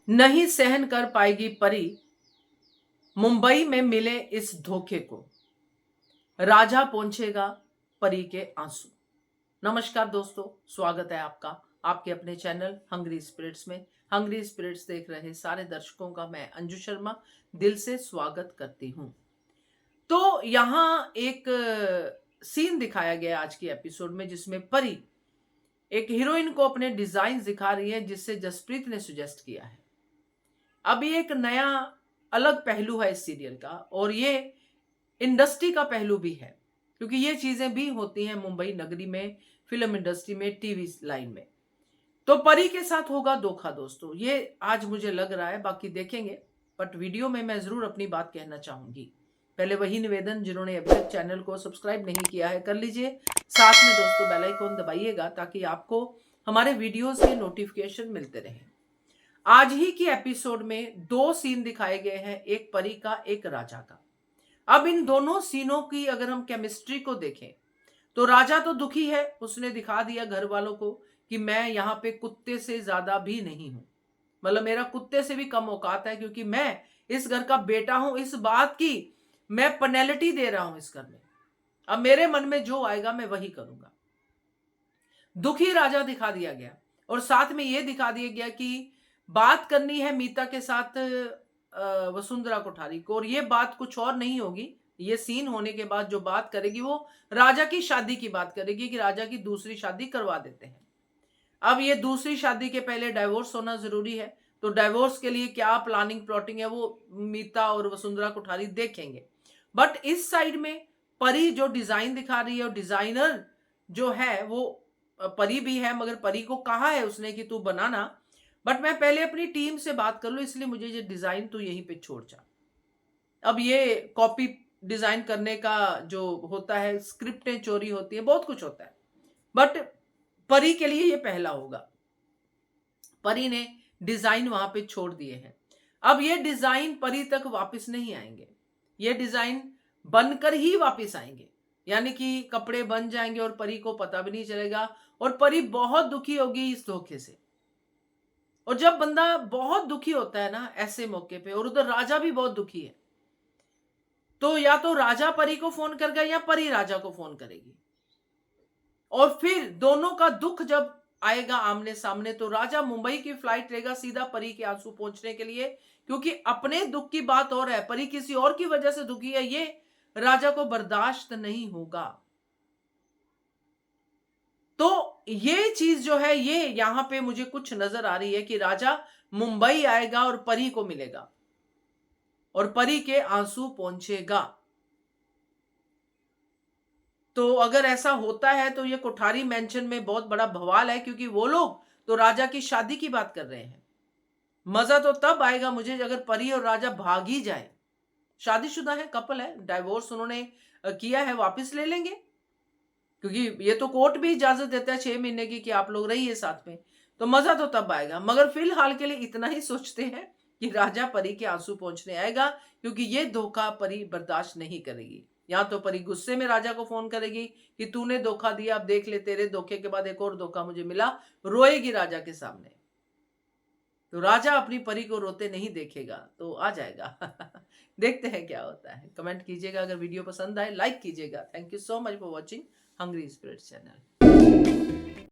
नहीं सहन कर पाएगी परी, मुंबई में मिले इस धोखे को, राजा पहुंचेगा परी के आंसू। नमस्कार दोस्तों, स्वागत है आपका आपके अपने चैनल हंग्री स्पिरिट्स में। हंग्री स्पिरिट्स देख रहे सारे दर्शकों का मैं अंजू शर्मा दिल से स्वागत करती हूं। तो यहाँ एक सीन दिखाया गया आज की एपिसोड में, जिसमें परी एक हीरोइन को अपने डिजाइन दिखा रही है, जिससे जसप्रीत ने सुजेस्ट किया है। अब ये एक नया अलग पहलू है इस सीरियल का, और ये इंडस्ट्री का पहलू भी है, क्योंकि ये चीजें भी होती हैं मुंबई नगरी में, फिल्म इंडस्ट्री में, टीवी लाइन में। तो परी के साथ होगा धोखा दोस्तों, ये आज मुझे लग रहा है, बाकी देखेंगे। बट वीडियो में मैं जरूर अपनी बात कहना चाहूंगी। पहले वही निवेदन, जिन्होंने अभी तक चैनल को सब्सक्राइब नहीं किया है कर लीजिए, साथ में दोस्तों बेल आइकन दबाइएगा ताकि आपको हमारे वीडियोस के नोटिफिकेशन मिलते रहें। आज ही की एपिसोड में दो सीन दिखाए गए हैं, एक परी का, एक राजा का। अब इन दोनों सीनों की अगर हम केमिस्ट्री को देखें तो राजा तो दुखी है, उसने दिखा दिया घर वालों को कि मैं यहाँ पे कुत्ते से ज्यादा भी नहीं हूं, मतलब मेरा कुत्ते से भी कम औकात है, क्योंकि मैं इस घर का बेटा हूं। इस बात की मैं पेनल्टी दे रहा हूं इस घर में। अब मेरे मन में जो आएगा मैं वही करूंगा। दुखी राजा दिखा दिया गया, और साथ में यह दिखा दिया गया कि बात करनी है मीता के साथ वसुंधरा कोठारी को, और ये बात कुछ और नहीं होगी। ये सीन होने के बाद जो बात करेगी वो राजा की शादी की बात करेगी, कि राजा की दूसरी शादी करवा देते हैं। अब ये दूसरी शादी के पहले डाइवोर्स होना जरूरी है, तो डाइवोर्स के लिए क्या प्लानिंग प्लॉटिंग है वो मीता और वसुंधरा कोठारी देखेंगे। बट इस साइड में परी जो डिजाइन दिखा रही है, और डिजाइनर जो है वो परी भी है, मगर परी को कहा है उसने कि तू बनाना, बट मैं पहले अपनी टीम से बात कर लूं, इसलिए मुझे ये डिजाइन तो यहीं पे छोड़ जा। अब ये कॉपी डिजाइन करने का जो होता है, स्क्रिप्टें चोरी होती है, बहुत कुछ होता है, बट परी के लिए ये पहला होगा। परी ने डिजाइन वहां पे छोड़ दिए हैं। अब ये डिजाइन परी तक वापस नहीं आएंगे, ये डिजाइन बनकर ही वापस आएंगे, यानी कि कपड़े बन जाएंगे और परी को पता भी नहीं चलेगा, और परी बहुत दुखी होगी इस धोखे से। और जब बंदा बहुत दुखी होता है ना ऐसे मौके पे, और उधर राजा भी बहुत दुखी है, तो या तो राजा परी को फोन करेगा या परी राजा को फोन करेगी, और फिर दोनों का दुख जब आएगा आमने सामने, तो राजा मुंबई की फ्लाइट लेगा सीधा परी के आंसू पहुंचने के लिए, क्योंकि अपने दुख की बात और है, परी किसी और की वजह से दुखी है, ये राजा को बर्दाश्त नहीं होगा। तो ये चीज जो है, ये यहां पे मुझे कुछ नजर आ रही है कि राजा मुंबई आएगा और परी को मिलेगा, और परी के आंसू पहुंचेगा। तो अगर ऐसा होता है तो ये कोठारी मेंशन में बहुत बड़ा बवाल है, क्योंकि वो लोग तो राजा की शादी की बात कर रहे हैं। मजा तो तब आएगा मुझे अगर परी और राजा भाग ही जाए। शादीशुदा है, कपल है, डाइवोर्स उन्होंने किया है, वापस ले लेंगे, क्योंकि ये तो कोर्ट भी इजाजत देता है 6 महीने की कि आप लोग रहिए साथ में। तो मजा तो तब आएगा, मगर फिलहाल के लिए इतना ही सोचते हैं कि राजा परी के आंसू पहुंचने आएगा, क्योंकि ये धोखा परी बर्दाश्त नहीं करेगी। या तो परी गुस्से में राजा को फोन करेगी कि तूने धोखा दिया, अब देख ले तेरे धोखे के बाद एक और धोखा मुझे मिला, रोएगी राजा के सामने। तो राजा अपनी परी को रोते नहीं देखेगा, तो आ जाएगा। देखते हैं क्या होता है। कमेंट कीजिएगा, अगर वीडियो पसंद आए लाइक कीजिएगा। Thank you so much for watching Hungry Spirits channel.